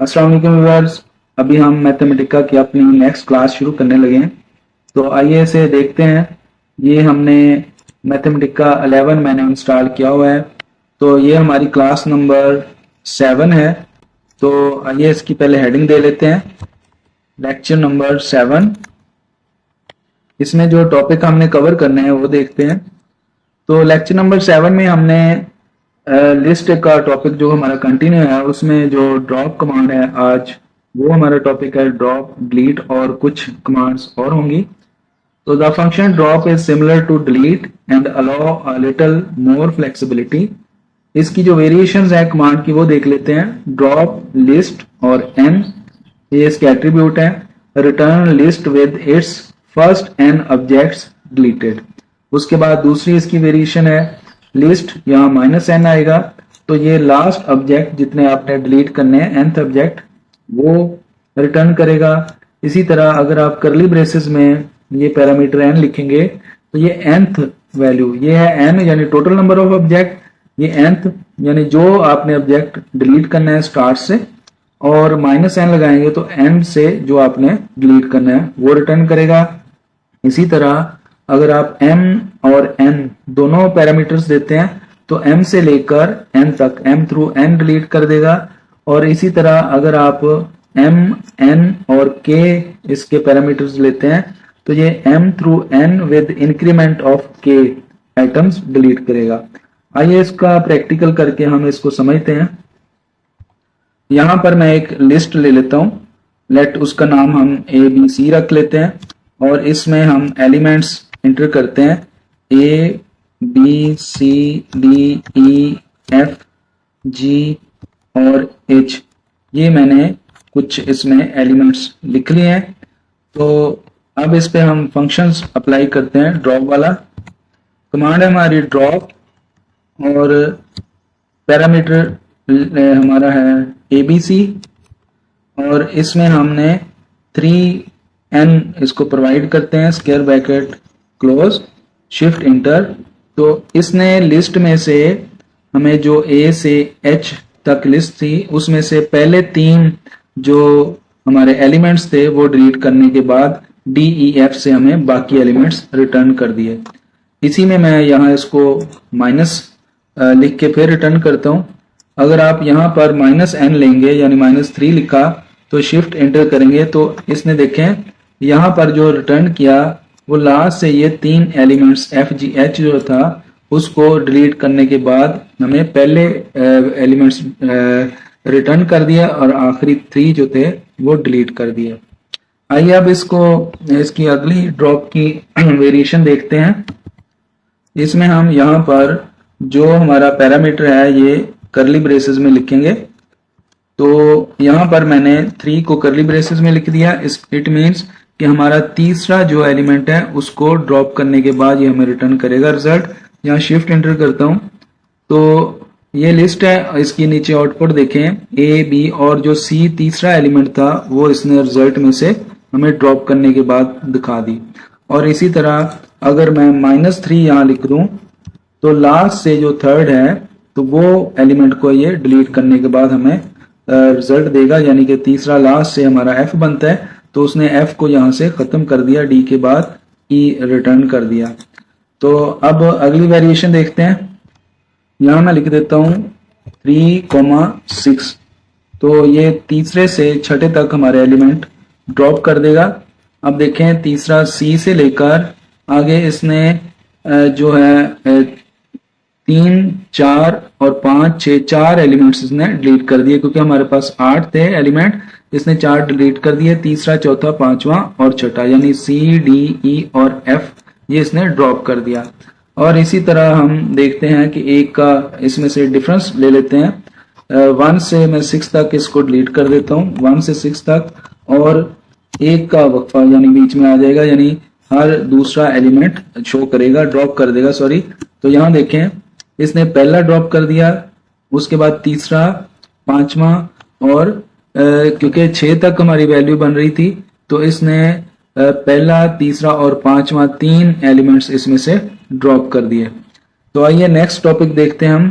अस्सलाम वालेकुम व्यूअर्स। अभी हम मैथमेटिका की अपनी नेक्स्ट क्लास शुरू करने लगे हैं, तो आइए इसे देखते हैं। ये हमने मैथमेटिका 11 मैंने इंस्टॉल किया हुआ है, तो ये हमारी क्लास नंबर 7 है। तो आइए इसकी पहले हेडिंग दे लेते हैं, लेक्चर नंबर 7। इसमें जो टॉपिक हमने कवर करने हैं वो देखते हैं। तो लेक्चर नंबर 7 में हमने लिस्ट का टॉपिक जो हमारा कंटिन्यू है, उसमें जो ड्रॉप कमांड है आज वो हमारा टॉपिक है। ड्रॉप, डिलीट और कुछ कमांड्स और होंगी। तो the function drop is similar to delete and allow a little more flexibility. इसकी जो वेरिएशंस है कमांड की वो देख लेते हैं। ड्रॉप, लिस्ट और एन, ये इसके एट्रीब्यूट है। Return list with its first N objects deleted. उसके बाद दूसरी इसकी वेरिएशन है लिस्ट, यहाँ -n आएगा, तो ये लास्ट ऑब्जेक्ट जितने आपने डिलीट करने हैं, nth ऑब्जेक्ट, वो रिटर्न करेगा। इसी तरह अगर आप करली ब्रेसेस में ये पैरामीटर n लिखेंगे तो ये nth वैल्यू, ये है n यानी टोटल नंबर ऑफ ऑब्जेक्ट, ये nth यानी जो आपने ऑब्जेक्ट डिलीट करना है स्टार्ट से, और -n लगाएंगे तो एंड से जो आपने डिलीट करना है वो रिटर्न करेगा। इसी तरह अगर आप m और n दोनों पैरामीटर्स देते हैं तो m से लेकर n तक, m थ्रू n डिलीट कर देगा। और इसी तरह अगर आप m, n और k इसके पैरामीटर्स लेते हैं तो ये m through n with increment of k items delete करेगा। आइए इसका प्रैक्टिकल करके हम इसको समझते हैं। यहां पर मैं एक लिस्ट ले लेता हूं, लेट उसका नाम हम ABC रख लेते हैं, और इसमें हम एलिमेंट्स इंटर करते हैं A B C D E F G और H। ये मैंने कुछ इसमें एलिमेंट्स लिख लिए हैं। तो अब इस पे हम फंक्शंस अप्लाई करते हैं। ड्रॉप वाला कमांड है हमारी ड्रॉप, और पैरामीटर हमारा है ABC, और इसमें हमने 3n इसको प्रोवाइड करते हैं, square bracket close, shift inter. तो इसने लिस्ट में से हमें जो A से H तक लिस्ट थी उसमें से पहले 3 जो हमारे एलिमेंट्स थे वो डिलीट करने के बाद D E F से हमें बाकी एलिमेंट्स रिटर्न कर दिए। इसी में मैं यहाँ इसको माइनस लिख के फिर रिटर्न करता हूँ। अगर आप यहाँ पर -n लेंगे यानी -3 लिखा तो शिफ्ट एंटर करेंगे तो इसने देखें यहाँ पर जो रिटर्न किया वो लास्ट से ये 3 एलिमेंट्स F G H जो था उसको डिलीट करने के बाद हमें पहले एलिमेंट्स रिटर्न कर दिया और आखिरी 3 जो थे वो डिलीट कर दिए। आइए अब इसकी अगली ड्रॉप की वेरिएशन देखते हैं। इसमें हम यहाँ पर जो हमारा पैरामीटर है ये करली ब्रेसेस में लिखेंगे। तो यहाँ पर मैंने 3 को करली ब्रेसेस में लिख दिया। इट मीन्स कि हमारा तीसरा जो एलिमेंट है उसको ड्रॉप करने के बाद ये हमें रिटर्न करेगा रिजल्ट। यहाँ शिफ्ट एंटर करता हूँ तो ये लिस्ट है, इसकी नीचे आउटपुट देखें A B, और जो C तीसरा एलिमेंट था वो इसने रिजल्ट में से हमें ड्रॉप करने के बाद दिखा दी। और इसी तरह अगर मैं -3 यहाँ लिख दूं तो लास्ट से जो थर्ड है तो वो एलिमेंट को ये डिलीट करने के बाद हमें रिजल्ट देगा, यानी कि तीसरा लास्ट से हमारा F बनता है तो उसने F को यहाँ से खत्म कर दिया, D के बाद E रिटर्न कर दिया। तो अब अगली वेरिएशन देखते हैं। यहाँ मैं लिख देता हूँ 3,6, तो ये तीसरे से छठे तक हमारे एलिमेंट ड्रॉप कर देगा। अब देखें तीसरा C से लेकर आगे इसने जो है 3, 4 और 5, 6 4 एलिमेंट्स इसने डिलीट कर दिए, क्योंकि हमारे पास 8 थे एलिमेंट, इसने 4 डिलीट कर दिए, तीसरा, चौथा, पांचवा और छठा, यानी C, D, E और F ये इसने ड्रॉप कर दिया। और इसी तरह हम देखते हैं कि एक का इसमें से डिफरेंस ले लेते हैं। 1 से मैं 6 तक इसको डिलीट कर देता हूँ, 1 से 6 तक, और एक का वक्फा यानी बीच में आ जाएगा, यानी हर दूसरा एलिमेंट शो करेगा, ड्रॉप कर देगा, सॉरी। तो यहाँ देखें इसने पहला ड्रॉप कर दिया, उसके बाद तीसरा, पांचवा, और क्योंकि 6 तक हमारी वैल्यू बन रही थी तो इसने पहला, तीसरा और पांचवा 3 एलिमेंट्स इसमें से ड्रॉप कर दिए। तो आइए नेक्स्ट टॉपिक देखते हैं हम।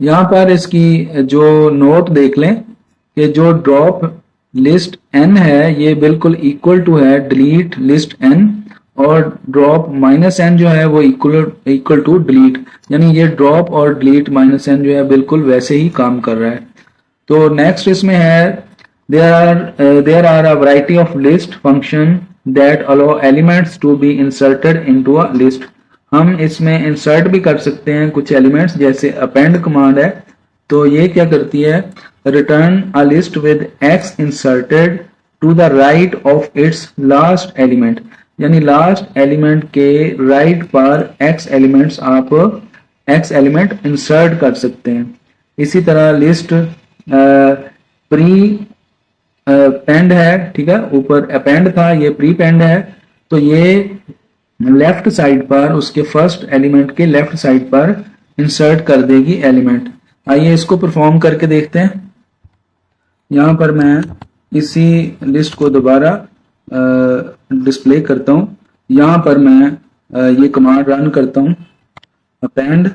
यहाँ पर इसकी जो नोट देख लें कि जो ड्रॉप लिस्ट n है ये बिल्कुल इक्वल टू है डिलीट लिस्ट n, और ड्रॉप -n जो है वो इक्वल टू डिलीट, यानी ये ड्रॉप और डिलीट -n जो है बिल्कुल वैसे ही काम कर रहा है। तो नेक्स्ट इसमें है there are a variety of list function that allow elements to be inserted into a list। हम इसमें इंसर्ट भी कर सकते हैं कुछ एलिमेंट्स, जैसे अपेंड कमांड है। तो ये क्या करती है, return a list with x inserted to the right of its last element, यानी लास्ट एलिमेंट के राइट पर x एलिमेंट्स आप x एलिमेंट इंसर्ट कर सकते हैं। इसी तरह लिस्ट प्री पेंड है, ठीक है, ऊपर अपेंड था, ये प्री पेंड है। तो ये लेफ्ट साइड पर उसके फर्स्ट एलिमेंट के लेफ्ट साइड पर इंसर्ट कर देगी एलिमेंट। आइए इसको परफॉर्म करके देखते हैं। यहाँ पर मैं इसी लिस्ट को दोबारा डिस्प्ले करता हूँ। यहाँ पर मैं ये कमांड रन करता हूँ, अपेंड,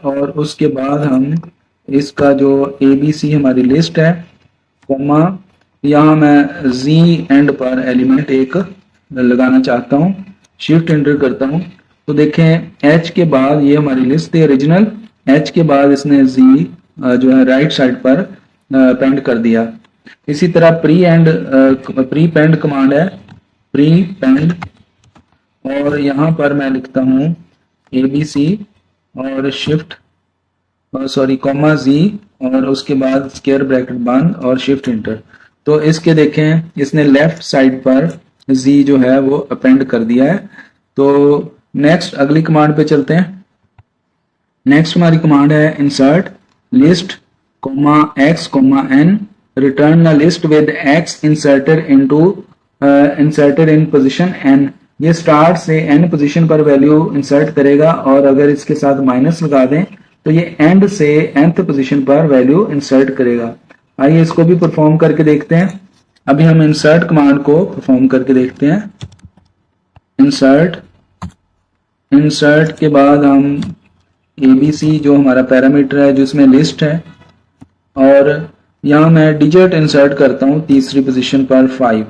और उसके बाद हम इसका जो ABC हमारी लिस्ट है, कोमा, यहाँ मैं Z एंड पर एलिमेंट एक लगाना चाहता हूँ, शिफ्ट एंटर करता हूँ। तो देखें H के बाद ये हमारी लिस्ट थी ओरिजिनल, H के बाद इसने Z जो है राइट साइड पर पेंड कर दिया। इसी तरह प्री पेंड कमांड है, प्री पेंड, और यहाँ पर मैं लिखता हूँ ABC और शिफ्ट कोमा Z, और उसके बाद स्क्वायर ब्रैकेट बंद और शिफ्ट इंटर। तो इसके देखें इसने लेफ्ट साइड पर Z जो है वो अपेंड कर दिया है। तो नेक्स्ट अगली कमांड पे चलते हैं। नेक्स्ट हमारी कमांड है insert list comma x comma n, return a list with x inserted in position n। ये स्टार्ट से n पोजीशन पर वैल्यू इंसर्ट करेगा, और अगर इसके साथ माइनस लगा दें तो ये एंड से nth पोजीशन पर वैल्यू इंसर्ट करेगा। आइए इसको भी परफॉर्म करके देखते हैं। अभी हम इंसर्ट कमांड को परफॉर्म करके देखते हैं। इंसर्ट के बाद हम ABC जो हमारा पैरामीटर है जिसमें लिस्ट है, और यहाँ मैं डिजिट इंसर्ट करता हूँ तीसरी पोजीशन पर 5।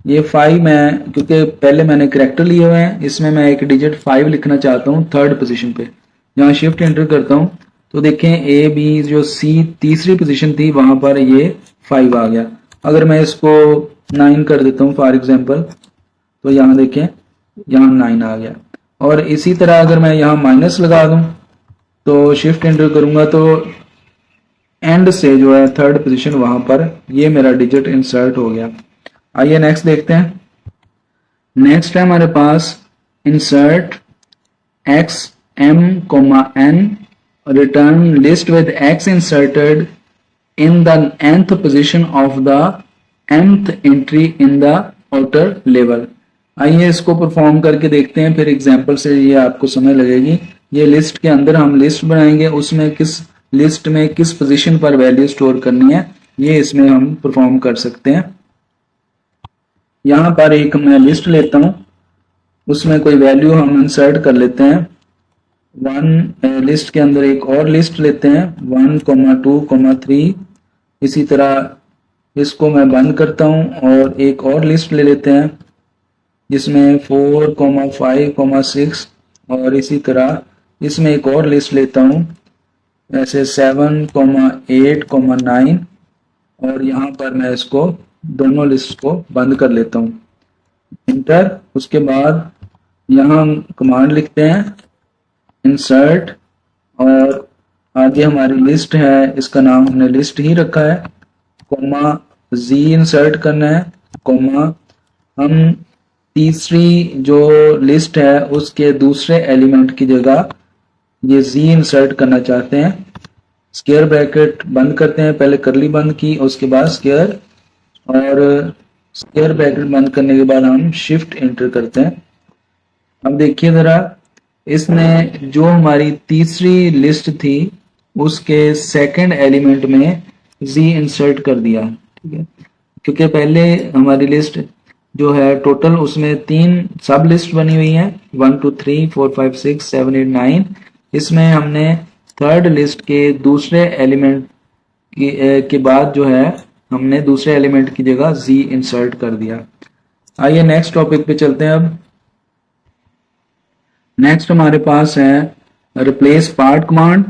ये 5 मैं, क्योंकि पहले मैंने करेक्टर लिए हुए हैं, इसमें मैं एक डिजिट 5 लिखना चाहता हूँ थर्ड पोजीशन पे। यहाँ शिफ्ट एंटर करता हूँ तो देखें AB जो C तीसरी पोजीशन थी वहां पर ये 5 आ गया। अगर मैं इसको 9 कर देता हूँ फॉर एग्जांपल, तो यहाँ देखें यहाँ 9 आ गया। और इसी तरह अगर मैं यहाँ माइनस लगा दूं तो शिफ्ट एंटर करूंगा तो एंड से जो है थर्ड पोजीशन वहां पर ये मेरा डिजिट इंसर्ट हो गया। आइए नेक्स्ट देखते हैं। नेक्स्ट है हमारे पास insert x m n, return list with x inserted in the nth position of the nth entry in the outer level। आइए इसको परफॉर्म करके देखते हैं, फिर एग्जांपल से ये आपको समझ लगेगी। ये लिस्ट के अंदर हम लिस्ट बनाएंगे, उसमें किस लिस्ट में किस पोजीशन पर वैल्यू स्टोर करनी है ये इसमें हम परफॉर्म कर सकते हैं। यहाँ पर एक मैं लिस्ट लेता हूँ, उसमें कोई वैल्यू हम इंसर्ट कर लेते हैं। लिस्ट के अंदर एक और लिस्ट लेते हैं 1, 2, 3। इसी तरह इसको मैं बंद करता हूं और एक और लिस्ट ले लेते हैं जिसमें 4, 5, 6, और इसी तरह इसमें एक और लिस्ट लेता हूं ऐसे 7, 8, 9, और यहाँ पर मैं इसको दोनों लिस्ट को बंद कर लेता हूं, इंटर। उसके बाद यहाँ हम कमांड लिखते हैं इंसर्ट, और आगे हमारी लिस्ट है, इसका नाम हमने लिस्ट ही रखा है, कोमा Z इंसर्ट करना है, कोमा हम तीसरी जो लिस्ट है उसके दूसरे एलिमेंट की जगह ये Z इंसर्ट करना चाहते हैं। स्क्वायर ब्रैकेट बंद करते हैं, पहले करली बंद की उसके बाद स्क्वायर, और स्क्वायर ब्रैकेट बंद करने के बाद हम शिफ्ट एंटर करते हैं। अब देखिए जरा, इसने जो हमारी तीसरी लिस्ट थी उसके सेकंड एलिमेंट में Z इंसर्ट कर दिया, ठीक है, क्योंकि पहले हमारी लिस्ट जो है टोटल उसमें 3 सब लिस्ट बनी हुई है 1 2 3 4 5 6 7 8 9। इसमें हमने थर्ड लिस्ट के दूसरे एलिमेंट के बाद जो है हमने दूसरे एलिमेंट की जगह z इंसर्ट कर दिया। आइए नेक्स्ट टॉपिक पे चलते हैं। अब नेक्स्ट हमारे पास है रिप्लेस पार्ट कमांड।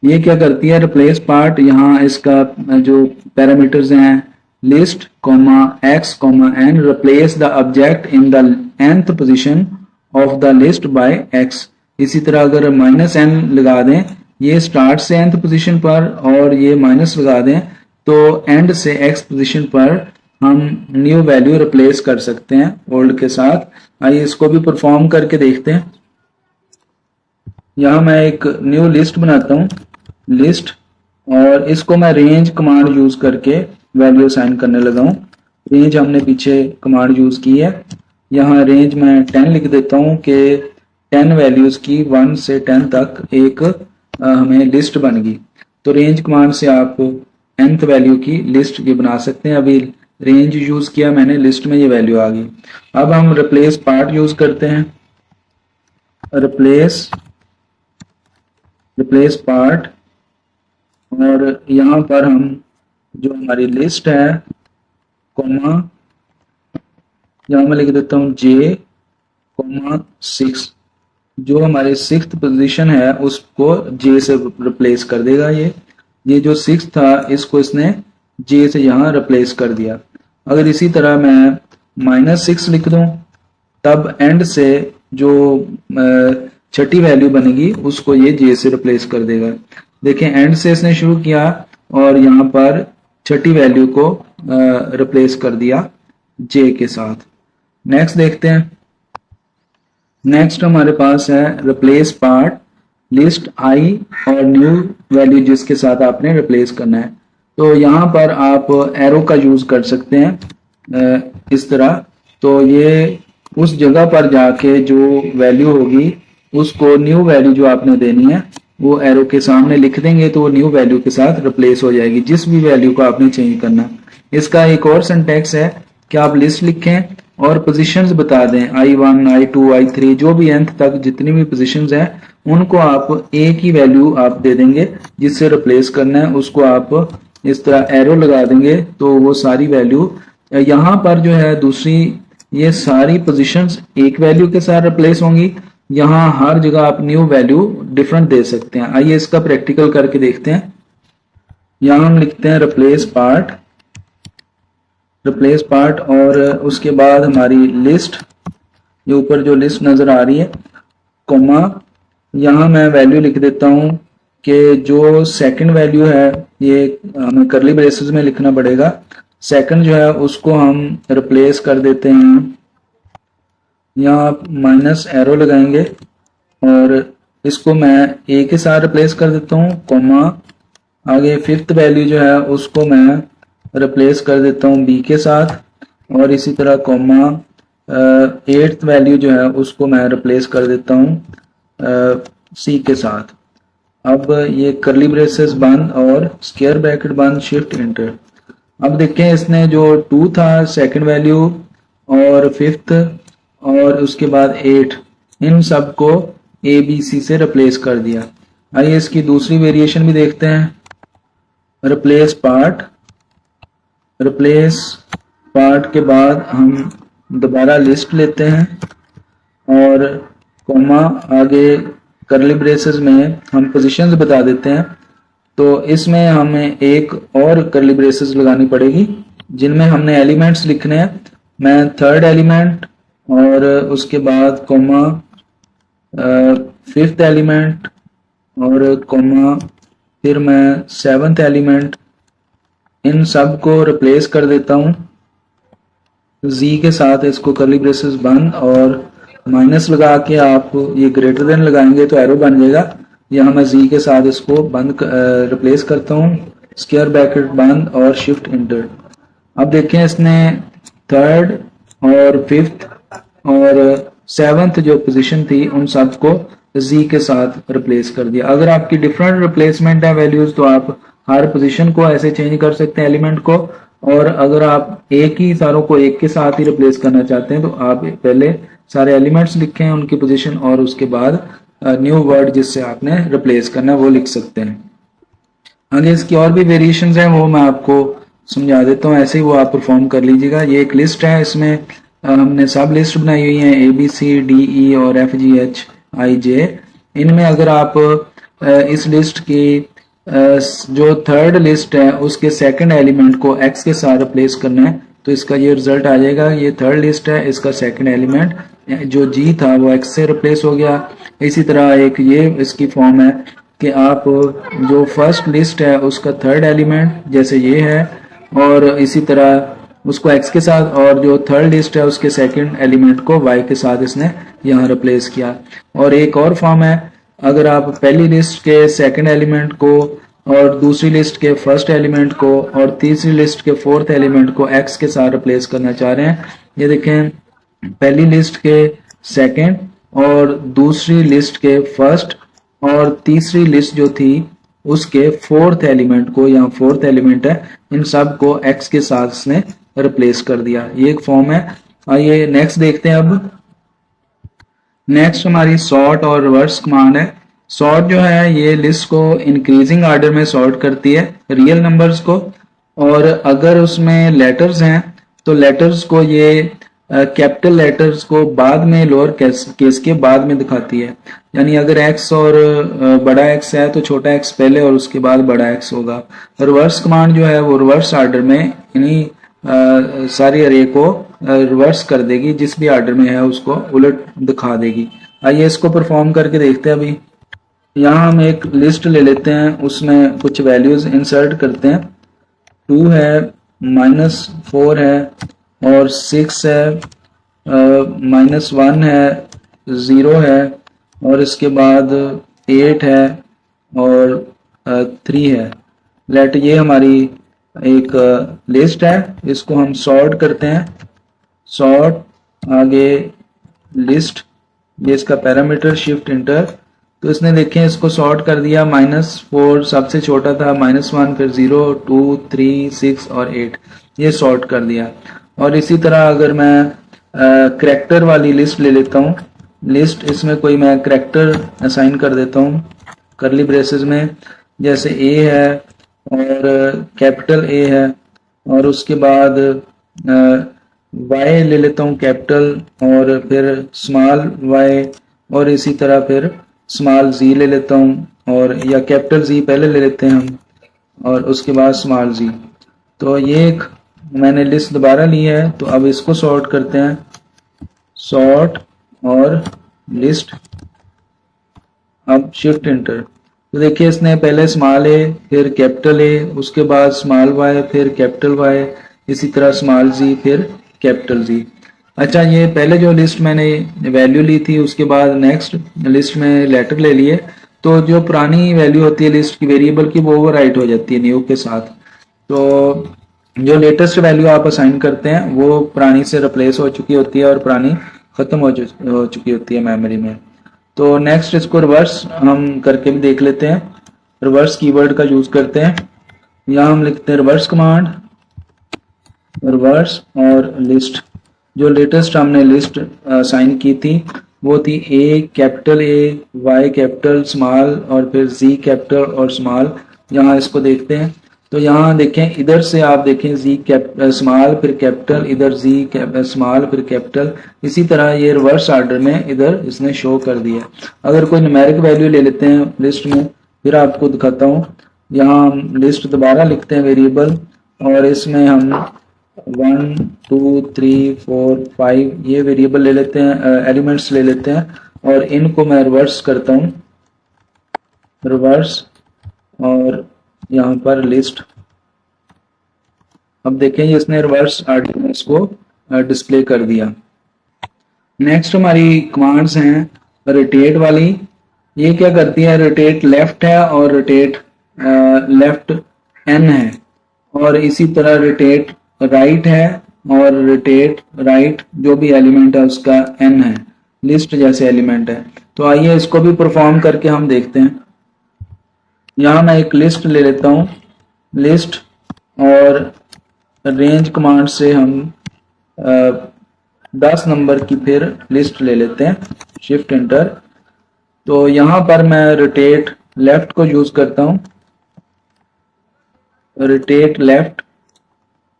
ये क्या करती है? रिप्लेस पार्ट, यहाँ इसका जो पैरामीटर्स हैं list comma X comma N, replace the object in the nth position of the list by X. इसी तरह अगर माइनस एन लगा दें, ये स्टार्ट से nth पोजीशन पर और ये माइनस लगा दें तो एंड से एक्स पोजीशन पर हम न्यू वैल्यू रिप्लेस कर सकते हैं ओल्ड के साथ। आइए इसको भी परफॉर्म करके देखते हैं। यहाँ मैं एक न्यू लिस्ट बनाता हूँ, लिस्ट, और इसको मैं रेंज कमांड यूज करके वैल्यू असाइन करने लगा हूँ। रेंज हमने पीछे कमांड यूज की है। यहाँ रेंज में 10 लिख देता हूँ कि 10 वैल्यूज की 1 से 10 तक एक हमें लिस्ट बन गई। तो रेंज कमांड से आप nth वैल्यू की लिस्ट ये बना सकते हैं। अभी रेंज यूज किया मैंने, लिस्ट में ये वैल्यू आ गई। अब हम रिप्लेस पार्ट यूज करते हैं। रिप्लेस पार्ट, और यहाँ पर हम जो हमारी लिस्ट है कॉमा, यहाँ मैं लिख देता हूँ j कॉमा 6, जो हमारे 6th पोजीशन है उसको j से रिप्लेस कर देगा। ये जो 6 था इसको इसने j से यहाँ रिप्लेस कर दिया। अगर इसी तरह मैं -6 लिख दूं तब एंड से जो छठी वैल्यू बनेगी उसको ये j से रिप्लेस कर देगा। देखें एंड से इसने शुरू किया और यहाँ पर छठी वैल्यू को रिप्लेस कर दिया j के साथ। नेक्स्ट देखते हैं। नेक्स्ट हमारे पास है रिप्लेस पार्ट लिस्ट आई और न्यू वैल्यू जिसके साथ आपने रिप्लेस करना है। तो यहाँ पर आप एरो का यूज कर सकते हैं इस तरह। तो ये उस जगह पर जाके जो वैल्यू होगी उसको न्यू वैल्यू जो आपने देनी है वो एरो के सामने लिख देंगे तो वो न्यू वैल्यू के साथ रिप्लेस हो जाएगी, जिस भी वैल्यू को आपने चेंज करना। इसका एक और सिंटैक्स है कि आप लिस्ट लिखें और पोजीशंस बता दें I1 I2 I3, जो भी nth तक जितनी भी पोजीशंस हैं उनको आप एक ही वैल्यू आप दे देंगे जिससे रिप्लेस करना है। उसको आप इस तरह एरो लगा देंगे तो वो सारी वैल्यू यहाँ पर जो है दूसरी, ये सारी पोजीशंस एक वैल्यू के साथ रिप्लेस होंगी। यहाँ हर जगह आप न्यू वैल्यू डिफरेंट दे सकते हैं। आइए इसका प्रैक्टिकल करके देखते हैं। यहाँ हम लिखते हैं रिप्लेस पार्ट और उसके बाद हमारी लिस्ट, ये ऊपर जो लिस्ट नजर आ रही है कॉमा, यहाँ मैं वैल्यू लिख देता हूँ कि जो सेकंड वैल्यू है ये हमें करली ब्रेसेस में लिखना पड़ेगा। सेकंड जो है उसको हम रिप्लेस कर देते हैं, यहाँ आप माइनस एरो लगाएंगे और इसको मैं ए के साथ रिप्लेस कर देता हूँ कॉमा। आगे फिफ्थ वैल्यू जो है उसको मैं रिप्लेस कर देता हूँ बी के साथ और इसी तरह कॉमा। 8th वैल्यू जो है उसको मैं रिप्लेस कर देता हूँ सी के साथ। अब ये करली ब्रेसेस बंद और स्क्वायर ब्रैकेट बंद, शिफ्ट इंटर। अब देखें इसने जो 2 था सेकंड वैल्यू और 5th और उसके बाद 8, इन सब को ए बी सी से रिप्लेस कर दिया। आइए इसकी दूसरी वेरिएशन भी देखते हैं। रिप्लेस पार्ट के बाद हम दोबारा लिस्ट लेते हैं और कॉमा, आगे करली ब्रेसेस में हम पोजीशंस बता देते हैं। तो इसमें हमें एक और करली ब्रेसेस लगानी पड़ेगी जिनमें हमने एलिमेंट्स लिखने हैं। मैं थर्ड एलिमेंट और उसके बाद कॉमा 5th एलिमेंट और कॉमा फिर मैं 7th एलिमेंट, इन सब को रिप्लेस कर देता हूँ z के साथ। इसको करली ब्रेसेस बंद और माइनस लगा के आप ये ग्रेटर देन लगाएंगे तो एरो बन जाएगा। यहाँ मैं z के साथ इसको बंद रिप्लेस करता हूँ, स्क्वायर ब्रैकेट बंद और शिफ्ट इंटर। अब देखें इसने थर्ड और 5th और 7th जो पोजीशन थी उन सब को z के साथ रिप्लेस कर दिया। अगर आपकी डिफरेंट रिप्लेसमेंट है वैल्यूज तो आप हर पोजीशन को ऐसे चेंज कर सकते हैं एलिमेंट को। और अगर आप एक ही सारों को एक के साथ ही रिप्लेस करना चाहते हैं तो आप पहले सारे एलिमेंट्स लिखें उनकी पोजीशन और उसके बाद न्यू वर्ड जिससे आपने रिप्लेस करना है वो लिख सकते हैं। आगे इसकी और भी वेरिएशंस हैं वो मैं आपको समझा देता हूँ, ऐसे ही वो आप परफॉर्म कर लीजिएगा। ये एक लिस्ट है, इसमें हमने सब लिस्ट बनाई हुई है ABCDE और FGHIJ। इनमें अगर आप इस लिस्ट की जो थर्ड लिस्ट है उसके सेकंड एलिमेंट को x के साथ रिप्लेस करना है तो इसका ये रिजल्ट आ जाएगा। ये थर्ड लिस्ट है, इसका सेकंड एलिमेंट जो G था वो x से रिप्लेस हो गया। इसी तरह एक ये इसकी फॉर्म है कि आप जो फर्स्ट लिस्ट है उसका थर्ड एलिमेंट जैसे ये है और इसी तरह उसको x के साथ, और जो थर्ड लिस्ट है उसके सेकंड एलिमेंट को y के साथ इसने यहाँ रिप्लेस किया। और एक और फॉर्म है, अगर आप पहली लिस्ट के सेकंड एलिमेंट को और दूसरी लिस्ट के फर्स्ट एलिमेंट को और तीसरी लिस्ट के फोर्थ एलिमेंट को x के साथ रिप्लेस करना चाह रहे हैं, ये देखें पहली लिस्ट के सेकंड और दूसरी लिस्ट के फर्स्ट और तीसरी लिस्ट जो थी उसके फोर्थ एलिमेंट को, यहाँ फोर्थ एलिमेंट है, इन सब को x के साथ इसने रिप्लेस कर दिया। ये एक फॉर्म है। आइए नेक्स्ट देखते हैं। अब नेक्स्ट हमारी सॉर्ट और रिवर्स कमांड है। सॉर्ट जो है ये लिस्ट को इंक्रीजिंग ऑर्डर में सॉर्ट करती है रियल नंबर्स को, और अगर उसमें लेटर्स हैं तो लेटर्स को ये कैपिटल लेटर्स को बाद में लोअर केस के बाद में दिखाती है। यानी अगर x और बड़ा x है तो छोटा x पहले और उसके बाद बड़ा x होगा। रिवर्स कमांड जो है वो रिवर्स ऑर्डर में इन्हीं सारी अरे को रिवर्स कर देगी, जिस भी ऑर्डर में है उसको उलट दिखा देगी। आइए इसको परफॉर्म करके देखते हैं। अभी यहाँ हम एक लिस्ट ले लेते हैं, उसमें कुछ वैल्यूज इंसर्ट करते हैं। 2 है, -4 है और 6 है, -1 है, 0 है और इसके बाद 8 है और 3 है। लेट ये हमारी एक लिस्ट है, इसको हम सॉर्ट करते हैं। सॉर्ट आगे लिस्ट, ये इसका पैरामीटर शिफ्ट इंटर, तो इसने देखें इसको सॉर्ट कर दिया। -4 सबसे छोटा था, -1 फिर 0 2 3 6 और 8, ये सॉर्ट कर दिया। और इसी तरह अगर मैं करैक्टर वाली लिस्ट ले लेता हूँ, लिस्ट इसमें कोई मैं करैक्टर असाइन कर देता हूँ करली ब्रेसेस में, जैसे A है और कैपिटल A है और उसके बाद Y ले लेता हूँ कैपिटल और फिर स्मॉल y और इसी तरह फिर स्मॉल z ले लेता हूँ, और या कैपिटल Z पहले ले लेते हैं हम और उसके बाद स्मॉल z। तो ये एक मैंने लिस्ट दोबारा ली है, तो अब इसको सॉर्ट करते हैं। सॉर्ट और लिस्ट, अब शिफ्ट इंटर, तो देखिए इसने पहले स्मॉल a फिर कैपिटल A उसके बाद स्मॉल y फिर कैपिटल Y, इसी तरह स्मॉल z फिर कैपिटल Z। अच्छा, ये पहले जो लिस्ट मैंने वैल्यू ली थी उसके बाद नेक्स्ट लिस्ट में लेटर ले लिए, तो जो पुरानी वैल्यू होती है लिस्ट की वेरिएबल की वो ओवरराइट हो जाती है न्यू के साथ। तो जो लेटेस्ट वैल्यू आप असाइन करते हैं वो पुरानी से रिप्लेस हो चुकी होती है और पुरानी खत्म हो चुकी होती है मेमोरी में। तो नेक्स्ट इसको रिवर्स हम करके भी देख लेते हैं। रिवर्स कीवर्ड का यूज करते हैं। यहाँ हम लिखते हैं रिवर्स कमांड, रिवर्स और लिस्ट। जो लेटेस्ट हमने लिस्ट असाइन की थी वो थी A capital A, Y capital small और फिर Z कैपिटल और स्मॉल। यहाँ इसको देखते हैं तो यहाँ देखें इधर से आप देखें Z स्मॉल फिर कैपिटल, इधर Z स्मॉल फिर कैपिटल, इसी तरह ये रिवर्स ऑर्डर में इधर इसने शो कर दिया। अगर कोई न्यूमेरिक वैल्यू ले लेते हैं लिस्ट में, फिर आपको दिखाता हूँ। यहाँ हम लिस्ट दोबारा लिखते हैं वेरिएबल और इसमें हम 1 2 3 4 5 ये वेरिएबल ले लेते हैं, एलिमेंट्स ले लेते हैं और इनको मैं रिवर्स करता हूँ, रिवर्स और यहाँ पर लिस्ट। अब देखें इसने रिवर्स ऑर्डर में इसको डिस्प्ले कर दिया। नेक्स्ट हमारी कमांड्स हैं रोटेट वाली। ये क्या करती है, रोटेट लेफ्ट है और रोटेट लेफ्ट n है, और इसी तरह रोटेट राइट है और रोटेट राइट जो भी एलिमेंट है उसका n है, लिस्ट जैसे एलिमेंट है। तो आइए इसको भी परफॉर्म करके हम देखते हैं। यहाँ मैं एक लिस्ट ले लेता हूँ, लिस्ट और रेंज कमांड से हम 10 नंबर की फिर लिस्ट ले लेते हैं, शिफ्ट एंटर। तो यहाँ पर मैं रोटेट लेफ्ट को यूज करता हूँ, रोटेट लेफ्ट,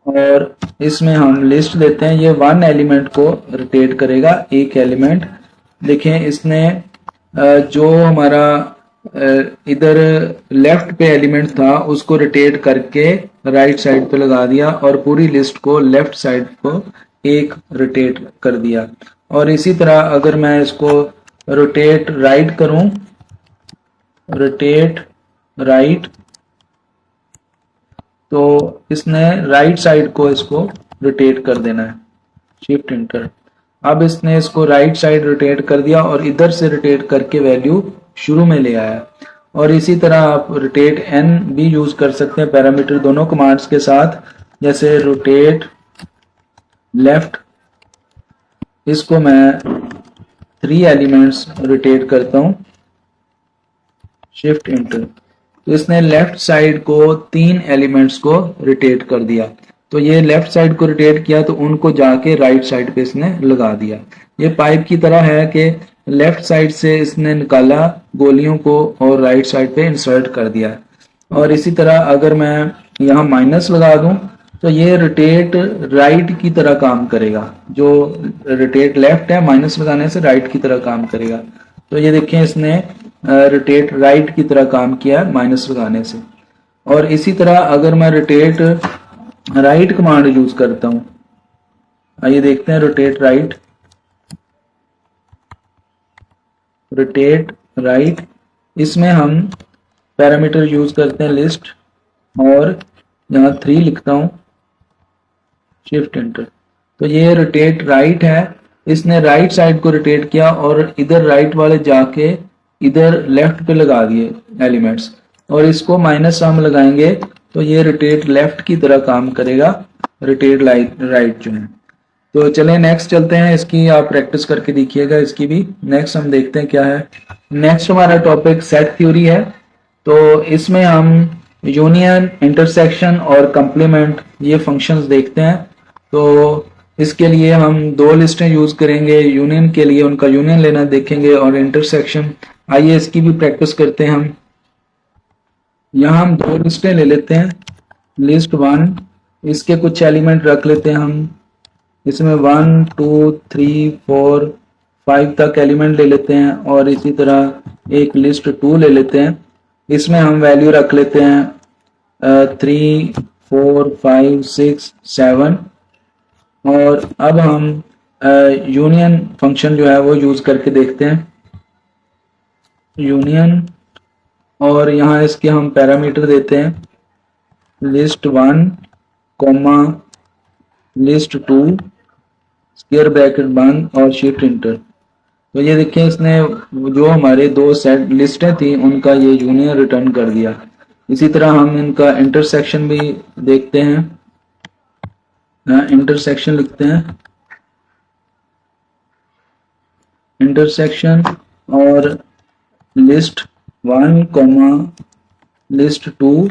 और इसमें हम लिस्ट लेते हैं। ये 1 एलिमेंट को रोटेट करेगा, एक एलिमेंट। देखें इसने जो हमारा इधर लेफ्ट पे एलिमेंट था उसको रोटेट करके राइट साइड पे लगा दिया, और पूरी लिस्ट को लेफ्ट साइड को एक रोटेट कर दिया। और इसी तरह अगर मैं इसको रोटेट राइट करूं, रोटेट राइट, तो इसने राइट साइड को इसको रोटेट कर देना है, शिफ्ट एंटर। अब इसने इसको राइट साइड रोटेट कर दिया और इधर से रोटेट करके वैल्यू शुरू में ले आया। और इसी तरह आप रोटेट एन भी यूज कर सकते हैं पैरामीटर दोनों कमांड्स के साथ, जैसे रोटेट लेफ्ट, इसको मैं 3 एलिमेंट्स रोटेट करता हूं, शिफ्ट एंटर। तो इसने लेफ्ट साइड को 3 एलिमेंट्स को रोटेट कर दिया। तो ये लेफ्ट साइड को रोटेट किया तो उनको जाके राइट साइड पे इसने लगा दिया। ये पाइप की तरह है कि लेफ्ट साइड से इसने निकाला गोलियों को और राइट साइड पे इंसर्ट कर दिया। और इसी तरह अगर मैं यहाँ माइनस लगा दूं तो ये रोटेट राइट की तरह काम करेगा। जो रोटेट लेफ्ट है माइनस लगाने से राइट की तरह काम करेगा। तो ये देखें इसने रोटेट राइट की तरह काम किया माइनस लगाने से। और इसी तरह अगर मैं रोटेट राइट कमांड यूज करता हूं, आइए देखते हैं रोटेट राइट, रोटेट राइट। इसमें हम पैरामीटर यूज करते हैं लिस्ट, और यहाँ 3 लिखता हूं, शिफ्ट एंटर। तो ये रोटेट राइट है, इसने राइट साइड को रोटेट किया और इधर राइट वाले जाके इधर लेफ्ट पे लगा दिए एलिमेंट्स। और इसको माइनस हम लगाएंगे तो ये रोटेट लेफ्ट की तरह काम करेगा, रोटेट राइट जो है। तो चलें नेक्स्ट चलते हैं, इसकी आप प्रैक्टिस करके देखिएगा इसकी भी। नेक्स्ट हम देखते हैं क्या है। नेक्स्ट हमारा टॉपिक सेट थ्योरी है। तो इसमें हम यूनियन, इंटरसेक्शन और कंप्लीमेंट ये फंक्शंस देखते हैं। तो इसके लिए हम 2 लिस्टें यूज करेंगे। यूनियन के लिए उनका यूनियन लेना देखेंगे, और इंटरसेक्शन, आइए इसकी भी प्रैक्टिस करते हैं हम। यहाँ हम 2 लिस्टें ले लेते हैं, लिस्ट 1, इसके कुछ एलिमेंट रख लेते हैं हम। इसमें 1 2 3 4 5 तक एलिमेंट ले लेते हैं, और इसी तरह एक लिस्ट 2 ले लेते हैं। इसमें हम वैल्यू रख लेते हैं 3 4 5 6 7। और अब हम यूनियन फंक्शन जो है वो यूज करके देखते हैं, यूनियन। और यहाँ इसके हम पैरामीटर देते हैं list 1 comma list 2 square bracket बंद और शिफ्ट इंटर। तो ये देखें इसने जो हमारे 2 सेट लिस्टें थी उनका ये यूनियन रिटर्न कर दिया। इसी तरह हम इनका इंटरसेक्शन भी देखते हैं, इंटरसेक्शन लिखते हैं, इंटरसेक्शन और list 1 comma list 2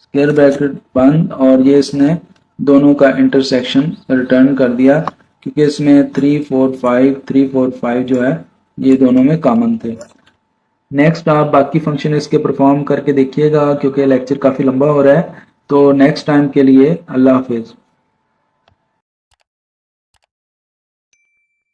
square bracket बंद, और ये इसने दोनों का इंटरसेक्शन रिटर्न कर दिया, क्योंकि इसमें 3 4 5 जो है ये दोनों में कॉमन थे। नेक्स्ट आप बाकी फंक्शन इसके परफॉर्म करके देखिएगा, क्योंकि लेक्चर काफ़ी लंबा हो रहा है। तो नेक्स्ट टाइम के लिए अल्लाह हाफिज़।